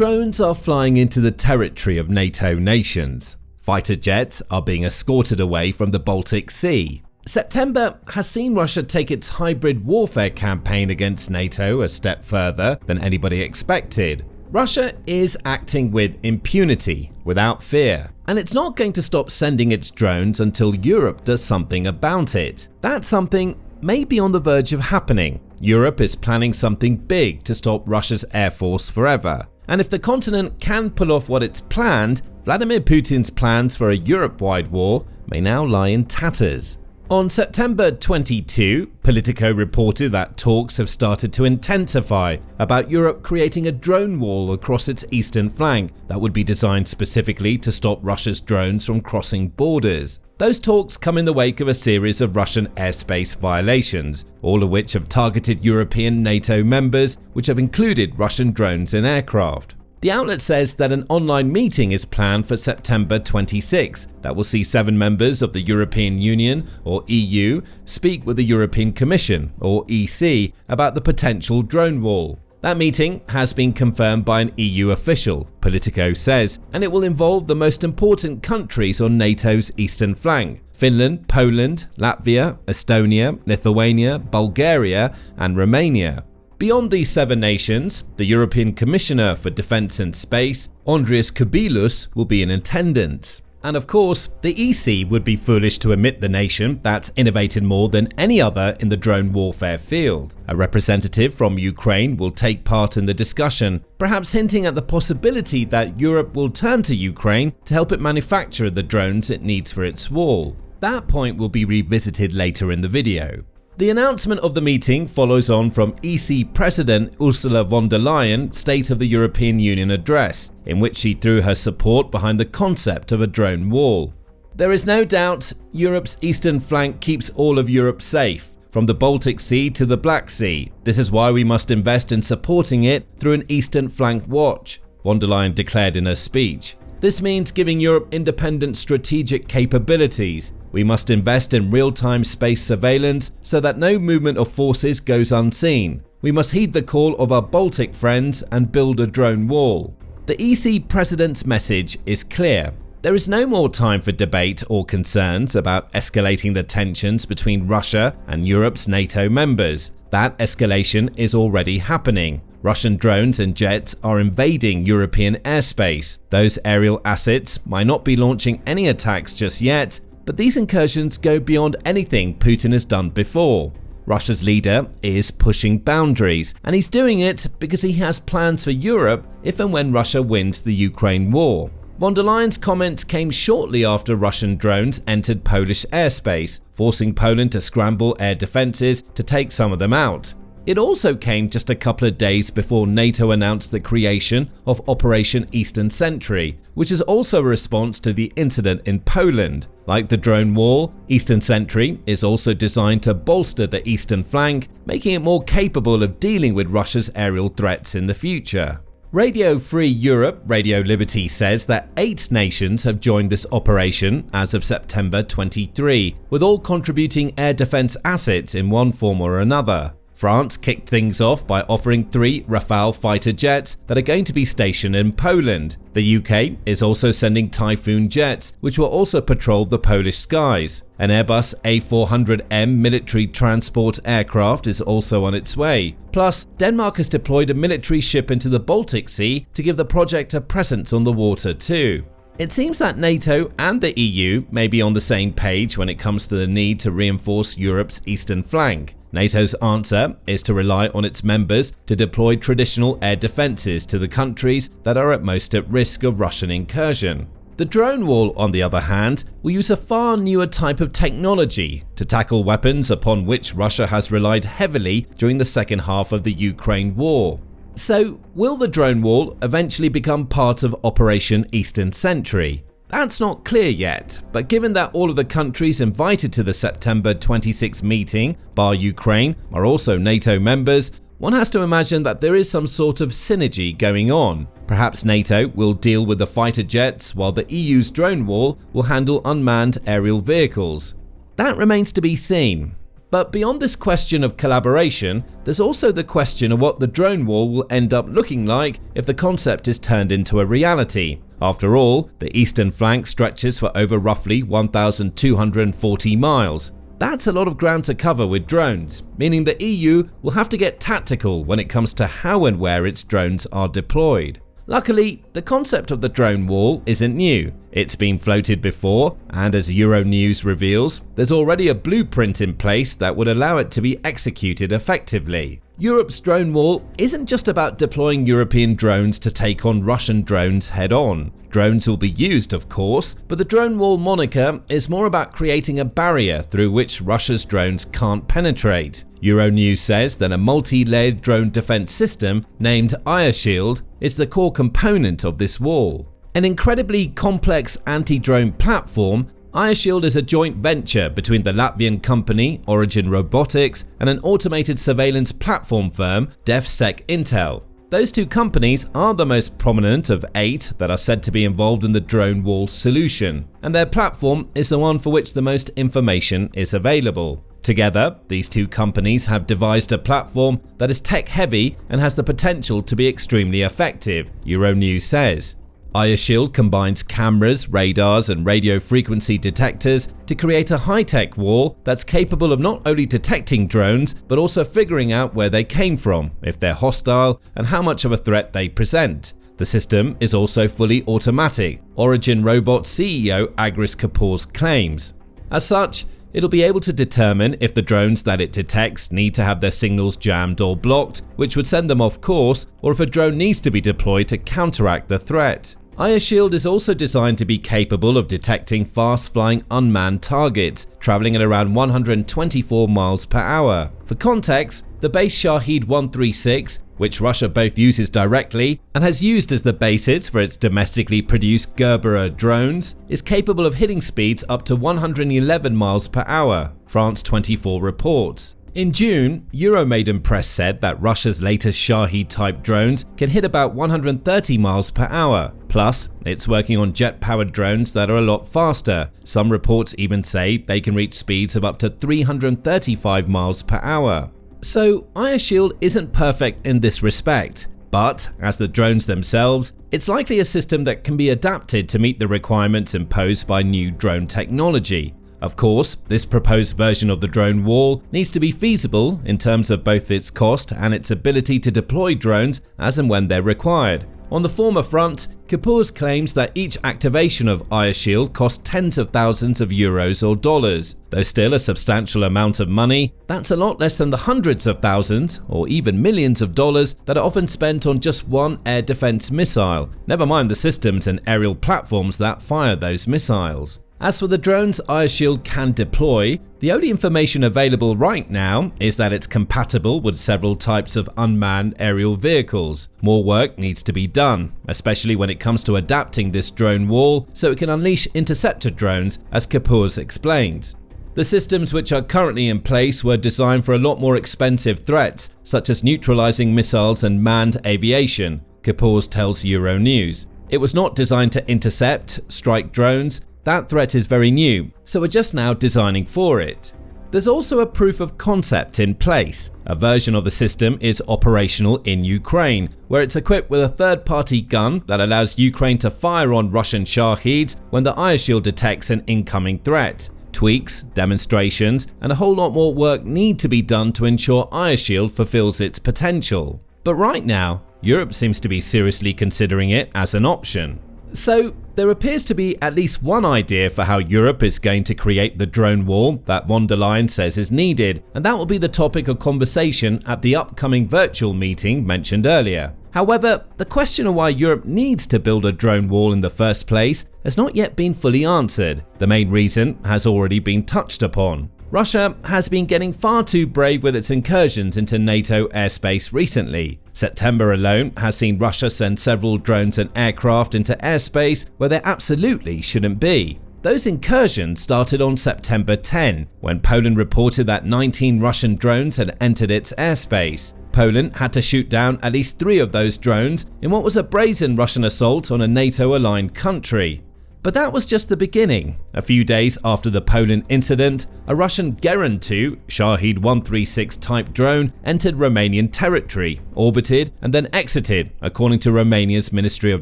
drones are flying into the territory of NATO nations. Fighter jets are being escorted away from the Baltic Sea. September has seen Russia take its hybrid warfare campaign against NATO a step further than anybody expected. Russia is acting with impunity, without fear, and it's not going to stop sending its drones until Europe does something about it. That something may be on the verge of happening. Europe is planning something big to stop Russia's air force forever. And if the continent can pull off what it's planned, Vladimir Putin's plans for a Europe-wide war may now lie in tatters. On September 22, Politico reported that talks have started to intensify about Europe creating a drone wall across its eastern flank that would be designed specifically to stop Russia's drones from crossing borders. Those talks come in the wake of a series of Russian airspace violations, all of which have targeted European NATO members, which have included Russian drones and aircraft. The outlet says that an online meeting is planned for September 26 that will see 7 members of the European Union, or EU, speak with the European Commission, or EC, about the potential drone wall. That meeting has been confirmed by an EU official, Politico says, and it will involve the most important countries on NATO's eastern flank: Finland, Poland, Latvia, Estonia, Lithuania, Bulgaria, and Romania. Beyond these 7 nations, the European Commissioner for Defence and Space, Andrius Kubilius, will be in attendance. And of course, the EC would be foolish to omit the nation that's innovated more than any other in the drone warfare field. A representative from Ukraine will take part in the discussion, perhaps hinting at the possibility that Europe will turn to Ukraine to help it manufacture the drones it needs for its wall. That point will be revisited later in the video. The announcement of the meeting follows on from EC President Ursula von der Leyen's State of the European Union address, in which she threw her support behind the concept of a drone wall. There is no doubt Europe's eastern flank keeps all of Europe safe, from the Baltic Sea to the Black Sea. This is why we must invest in supporting it through an Eastern Flank Watch, von der Leyen declared in her speech. This means giving Europe independent strategic capabilities. We must invest in real-time space surveillance so that no movement of forces goes unseen. We must heed the call of our Baltic friends and build a drone wall. The EC President's message is clear. There is no more time for debate or concerns about escalating the tensions between Russia and Europe's NATO members. That escalation is already happening. Russian drones and jets are invading European airspace. Those aerial assets might not be launching any attacks just yet, but these incursions go beyond anything Putin has done before. Russia's leader is pushing boundaries, and he's doing it because he has plans for Europe if and when Russia wins the Ukraine war. Von der Leyen's comments came shortly after Russian drones entered Polish airspace, forcing Poland to scramble air defenses to take some of them out. It also came just a couple of days before NATO announced the creation of Operation Eastern Sentry, which is also a response to the incident in Poland. Like the drone wall, Eastern Sentry is also designed to bolster the eastern flank, making it more capable of dealing with Russia's aerial threats in the future. Radio Free Europe, Radio Liberty says that 8 nations have joined this operation as of September 23, with all contributing air defense assets in one form or another. France kicked things off by offering 3 Rafale fighter jets that are going to be stationed in Poland. The UK is also sending Typhoon jets, which will also patrol the Polish skies. An Airbus A400M military transport aircraft is also on its way. Plus, Denmark has deployed a military ship into the Baltic Sea to give the project a presence on the water too. It seems that NATO and the EU may be on the same page when it comes to the need to reinforce Europe's eastern flank. NATO's answer is to rely on its members to deploy traditional air defenses to the countries that are at most at risk of Russian incursion. The drone wall, on the other hand, will use a far newer type of technology to tackle weapons upon which Russia has relied heavily during the second half of the Ukraine war. So, will the drone wall eventually become part of Operation Eastern Sentry? That's not clear yet, but given that all of the countries invited to the September 26 meeting, bar Ukraine, are also NATO members, one has to imagine that there is some sort of synergy going on. Perhaps NATO will deal with the fighter jets while the EU's drone wall will handle unmanned aerial vehicles. That remains to be seen. But beyond this question of collaboration, there's also the question of what the drone wall will end up looking like if the concept is turned into a reality. After all, the eastern flank stretches for over roughly 1,240 miles. That's a lot of ground to cover with drones, meaning the EU will have to get tactical when it comes to how and where its drones are deployed. Luckily, the concept of the drone wall isn't new. It's been floated before, and as Euronews reveals, there's already a blueprint in place that would allow it to be executed effectively. Europe's drone wall isn't just about deploying European drones to take on Russian drones head-on. Drones will be used, of course, but the drone wall moniker is more about creating a barrier through which Russia's drones can't penetrate. Euronews says that a multi-layered drone defense system named Eirshield is the core component of this wall. An incredibly complex anti-drone platform, Eirshield is a joint venture between the Latvian company Origin Robotics and an automated surveillance platform firm DefSec Intel. Those two companies are the most prominent of 8 that are said to be involved in the drone wall solution, and their platform is the one for which the most information is available. Together, these two companies have devised a platform that is tech-heavy and has the potential to be extremely effective, Euronews says. Eirshield combines cameras, radars, and radio frequency detectors to create a high-tech wall that's capable of not only detecting drones, but also figuring out where they came from, if they're hostile, and how much of a threat they present. The system is also fully automatic, Origin Robots CEO Agris Kapoor's claims. As such, it'll be able to determine if the drones that it detects need to have their signals jammed or blocked, which would send them off course, or if a drone needs to be deployed to counteract the threat. Eirshield is also designed to be capable of detecting fast-flying unmanned targets, traveling at around 124 miles per hour. For context, the base Shahed 136, which Russia both uses directly and has used as the basis for its domestically produced Gerber drones, is capable of hitting speeds up to 111 miles per hour, France 24 reports. In June, Euromaidan Press said that Russia's latest Shahed-type drones can hit about 130 miles per hour. Plus, it's working on jet-powered drones that are a lot faster. Some reports even say they can reach speeds of up to 335 miles per hour. So, Eirshield isn't perfect in this respect. But, as the drones themselves, it's likely a system that can be adapted to meet the requirements imposed by new drone technology. Of course, this proposed version of the drone wall needs to be feasible in terms of both its cost and its ability to deploy drones as and when they're required. On the former front, Kapoor claims that each activation of Eirshield costs tens of thousands of euros or dollars. Though still a substantial amount of money, that's a lot less than the hundreds of thousands or even millions of dollars that are often spent on just one air defense missile, never mind the systems and aerial platforms that fire those missiles. As for the drones Eirshield can deploy, the only information available right now is that it's compatible with several types of unmanned aerial vehicles. More work needs to be done, especially when it comes to adapting this drone wall so it can unleash interceptor drones, as Kapoor explains. The systems which are currently in place were designed for a lot more expensive threats, such as neutralizing missiles and manned aviation, Kapoor tells Euronews. It was not designed to intercept, strike drones. That threat is very new, so we're just now designing for it. There's also a proof of concept in place. A version of the system is operational in Ukraine, where it's equipped with a third-party gun that allows Ukraine to fire on Russian Shaheds when the Eirshield detects an incoming threat. Tweaks, demonstrations, and a whole lot more work need to be done to ensure Eirshield fulfills its potential. But right now, Europe seems to be seriously considering it as an option. So, there appears to be at least one idea for how Europe is going to create the drone wall that von der Leyen says is needed, and that will be the topic of conversation at the upcoming virtual meeting mentioned earlier. However, the question of why Europe needs to build a drone wall in the first place has not yet been fully answered. The main reason has already been touched upon. Russia has been getting far too brave with its incursions into NATO airspace recently. September alone has seen Russia send several drones and aircraft into airspace where they absolutely shouldn't be. Those incursions started on September 10, when Poland reported that 19 Russian drones had entered its airspace. Poland had to shoot down at least 3 of those drones in what was a brazen Russian assault on a NATO-aligned country. But that was just the beginning. A few days after the Poland incident, a Russian Geran 2 Shahed 136 type drone entered Romanian territory, orbited and then exited, according to Romania's Ministry of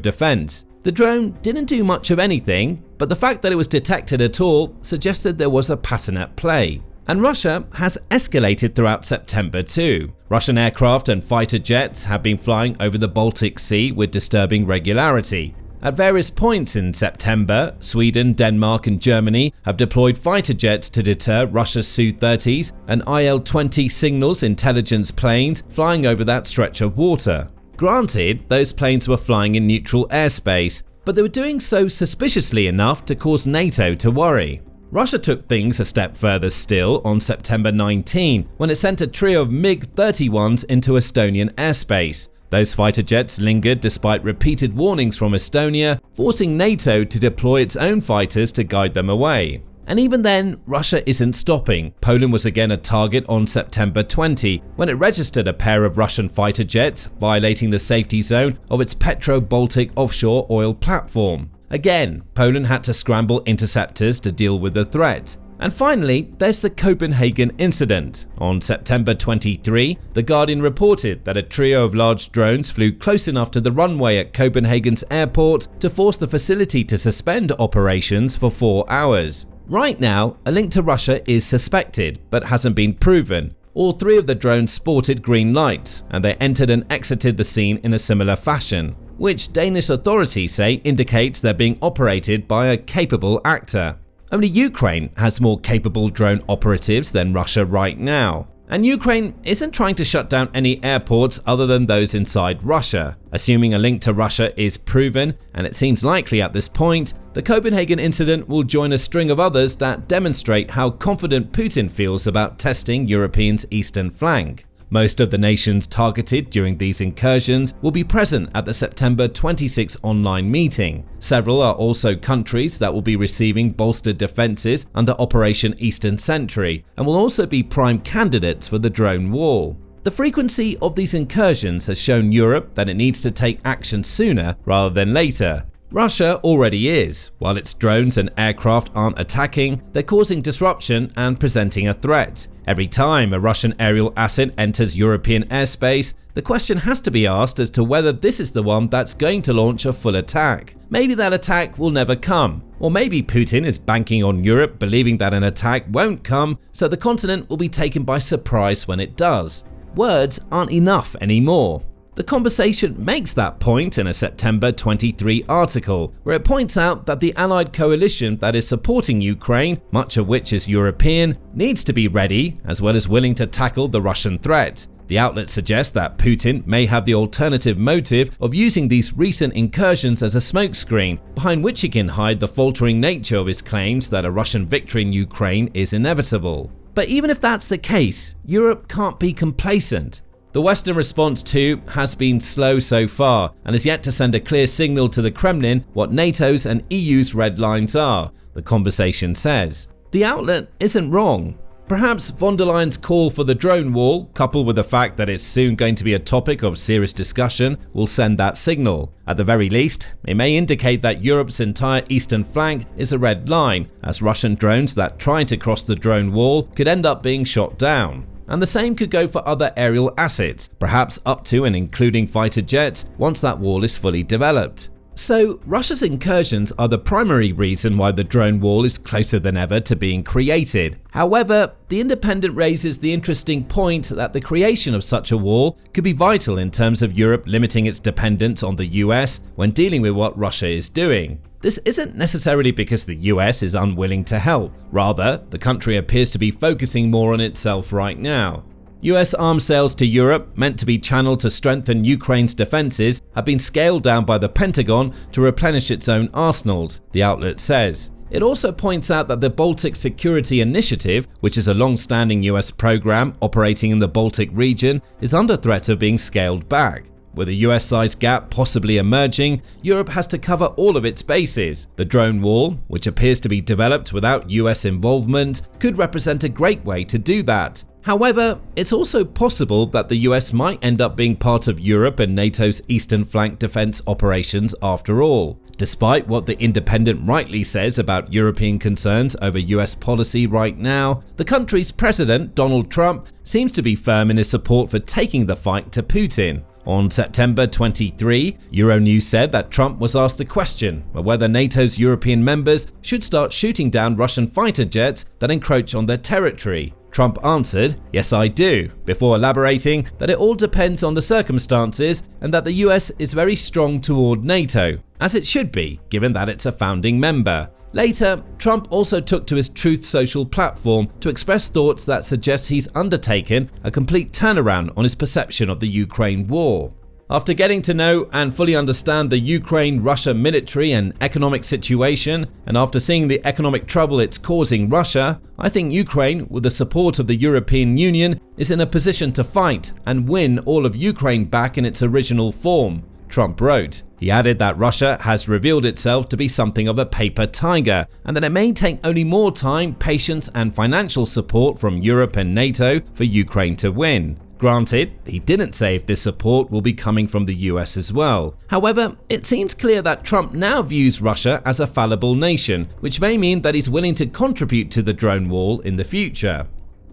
Defense. The drone didn't do much of anything, but the fact that it was detected at all suggested there was a pattern at play. And Russia has escalated throughout September too. Russian aircraft and fighter jets have been flying over the Baltic Sea with disturbing regularity. At various points in September, Sweden, Denmark and Germany have deployed fighter jets to deter Russia's Su-30s and Il-20 signals intelligence planes flying over that stretch of water. Granted, those planes were flying in neutral airspace, but they were doing so suspiciously enough to cause NATO to worry. Russia took things a step further still on September 19 when it sent a trio of MiG-31s into Estonian airspace. Those fighter jets lingered despite repeated warnings from Estonia, forcing NATO to deploy its own fighters to guide them away. And even then, Russia isn't stopping. Poland was again a target on September 20 when it registered a pair of Russian fighter jets, violating the safety zone of its Petro-Baltic offshore oil platform. Again, Poland had to scramble interceptors to deal with the threat. And finally, there's the Copenhagen incident. On September 23, The Guardian reported that a trio of large drones flew close enough to the runway at Copenhagen's airport to force the facility to suspend operations for 4 hours. Right now, a link to Russia is suspected, but hasn't been proven. All 3 of the drones sported green lights, and they entered and exited the scene in a similar fashion, which Danish authorities say indicates they're being operated by a capable actor. Only Ukraine has more capable drone operatives than Russia right now. And Ukraine isn't trying to shut down any airports other than those inside Russia. Assuming a link to Russia is proven, and it seems likely at this point, the Copenhagen incident will join a string of others that demonstrate how confident Putin feels about testing Europeans' eastern flank. Most of the nations targeted during these incursions will be present at the September 26 online meeting. Several are also countries that will be receiving bolstered defenses under Operation Eastern Sentry and will also be prime candidates for the drone wall. The frequency of these incursions has shown Europe that it needs to take action sooner rather than later. Russia already is. While its drones and aircraft aren't attacking, they're causing disruption and presenting a threat. Every time a Russian aerial asset enters European airspace, the question has to be asked as to whether this is the one that's going to launch a full attack. Maybe that attack will never come, or maybe Putin is banking on Europe believing that an attack won't come, so the continent will be taken by surprise when it does. Words aren't enough anymore. The conversation makes that point in a September 23 article, where it points out that the allied coalition that is supporting Ukraine, much of which is European, needs to be ready as well as willing to tackle the Russian threat. The outlet suggests that Putin may have the alternative motive of using these recent incursions as a smokescreen, behind which he can hide the faltering nature of his claims that a Russian victory in Ukraine is inevitable. But even if that's the case, Europe can't be complacent. The Western response too has been slow so far and has yet to send a clear signal to the Kremlin what NATO's and EU's red lines are, the conversation says. The outlet isn't wrong. Perhaps von der Leyen's call for the drone wall, coupled with the fact that it's soon going to be a topic of serious discussion, will send that signal. At the very least, it may indicate that Europe's entire eastern flank is a red line, as Russian drones that try to cross the drone wall could end up being shot down. And the same could go for other aerial assets, perhaps up to and including fighter jets, once that wall is fully developed. So, Russia's incursions are the primary reason why the drone wall is closer than ever to being created. However, The Independent raises the interesting point that the creation of such a wall could be vital in terms of Europe limiting its dependence on the US when dealing with what Russia is doing. This isn't necessarily because the US is unwilling to help. Rather, the country appears to be focusing more on itself right now. US arms sales to Europe, meant to be channeled to strengthen Ukraine's defenses, have been scaled down by the Pentagon to replenish its own arsenals, the outlet says. It also points out that the Baltic Security Initiative, which is a long-standing US program operating in the Baltic region, is under threat of being scaled back. With a US-sized gap possibly emerging, Europe has to cover all of its bases. The drone wall, which appears to be developed without US involvement, could represent a great way to do that. However, it's also possible that the US might end up being part of Europe and NATO's Eastern Flank defense operations after all. Despite what The Independent rightly says about European concerns over US policy right now, the country's president, Donald Trump, seems to be firm in his support for taking the fight to Putin. On September 23, Euronews said that Trump was asked the question of whether NATO's European members should start shooting down Russian fighter jets that encroach on their territory. Trump answered, "Yes, I do," before elaborating that it all depends on the circumstances and that the US is very strong toward NATO, as it should be, given that it's a founding member. Later, Trump also took to his Truth Social platform to express thoughts that suggest he's undertaken a complete turnaround on his perception of the Ukraine war. After getting to know and fully understand the Ukraine-Russia military and economic situation, and after seeing the economic trouble it's causing Russia, I think Ukraine, with the support of the European Union, is in a position to fight and win all of Ukraine back in its original form, Trump wrote. He added that Russia has revealed itself to be something of a paper tiger, and that it may take only more time, patience, and financial support from Europe and NATO for Ukraine to win. Granted, he didn't say if this support will be coming from the US as well. However, it seems clear that Trump now views Russia as a fallible nation, which may mean that he's willing to contribute to the drone wall in the future.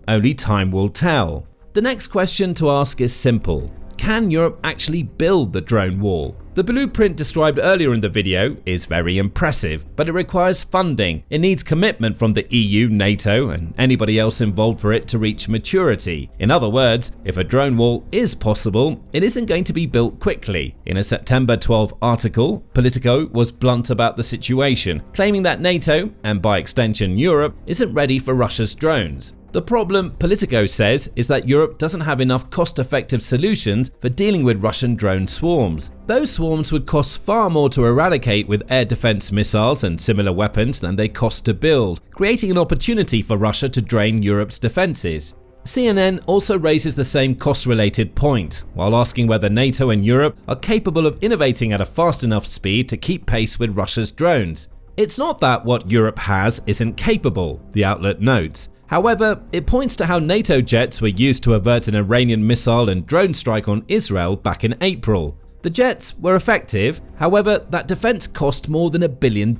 Only time will tell. The next question to ask is simple. Can Europe actually build the drone wall? The blueprint described earlier in the video is very impressive, but it requires funding. It needs commitment from the EU, NATO, and anybody else involved for it to reach maturity. In other words, if a drone wall is possible, it isn't going to be built quickly. In a September 12 article, Politico was blunt about the situation, claiming that NATO, and by extension Europe, isn't ready for Russia's drones. The problem, Politico says, is that Europe doesn't have enough cost-effective solutions for dealing with Russian drone swarms. Those swarms would cost far more to eradicate with air defense missiles and similar weapons than they cost to build, creating an opportunity for Russia to drain Europe's defenses. CNN also raises the same cost-related point, while asking whether NATO and Europe are capable of innovating at a fast enough speed to keep pace with Russia's drones. It's not that what Europe has isn't capable, the outlet notes. However, it points to how NATO jets were used to avert an Iranian missile and drone strike on Israel back in April. The jets were effective, however, that defense cost more than $1 billion.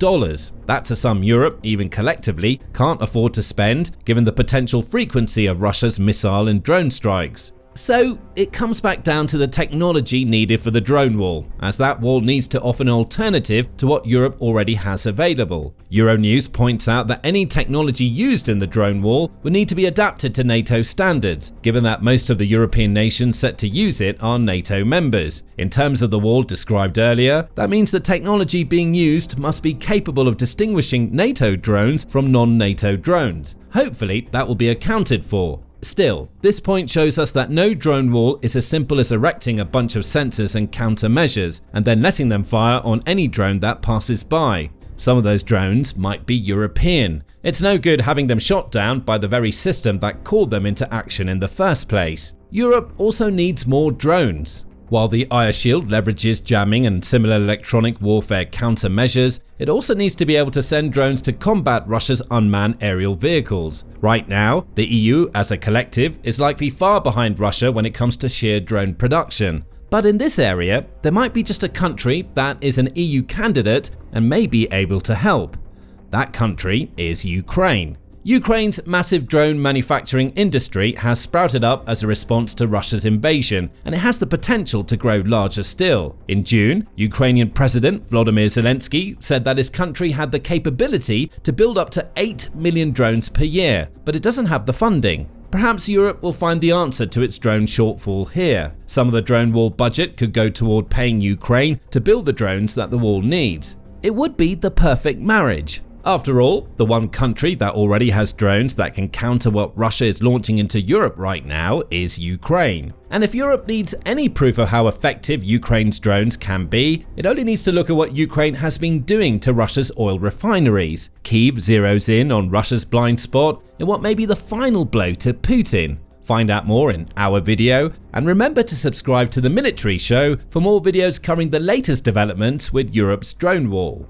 That's a sum Europe, even collectively, can't afford to spend, given the potential frequency of Russia's missile and drone strikes. So, it comes back down to the technology needed for the drone wall, as that wall needs to offer an alternative to what Europe already has available. Euronews points out that any technology used in the drone wall would need to be adapted to NATO standards, given that most of the European nations set to use it are NATO members. In terms of the wall described earlier, that means the technology being used must be capable of distinguishing NATO drones from non-NATO drones. Hopefully, that will be accounted for. Still, this point shows us that no drone wall is as simple as erecting a bunch of sensors and countermeasures, and then letting them fire on any drone that passes by. Some of those drones might be European. It's no good having them shot down by the very system that called them into action in the first place. Europe also needs more drones. While the Eirshield leverages jamming and similar electronic warfare countermeasures, it also needs to be able to send drones to combat Russia's unmanned aerial vehicles. Right now, the EU as a collective is likely far behind Russia when it comes to sheer drone production. But in this area, there might be just a country that is an EU candidate and may be able to help. That country is Ukraine. Ukraine's massive drone manufacturing industry has sprouted up as a response to Russia's invasion, and it has the potential to grow larger still. In June, Ukrainian President Volodymyr Zelensky said that his country had the capability to build up to 8 million drones per year, but it doesn't have the funding. Perhaps Europe will find the answer to its drone shortfall here. Some of the drone wall budget could go toward paying Ukraine to build the drones that the wall needs. It would be the perfect marriage. After all, the one country that already has drones that can counter what Russia is launching into Europe right now is Ukraine. And if Europe needs any proof of how effective Ukraine's drones can be, it only needs to look at what Ukraine has been doing to Russia's oil refineries. Kyiv zeroes in on Russia's blind spot in what may be the final blow to Putin. Find out more in our video, and remember to subscribe to The Military Show for more videos covering the latest developments with Europe's drone wall.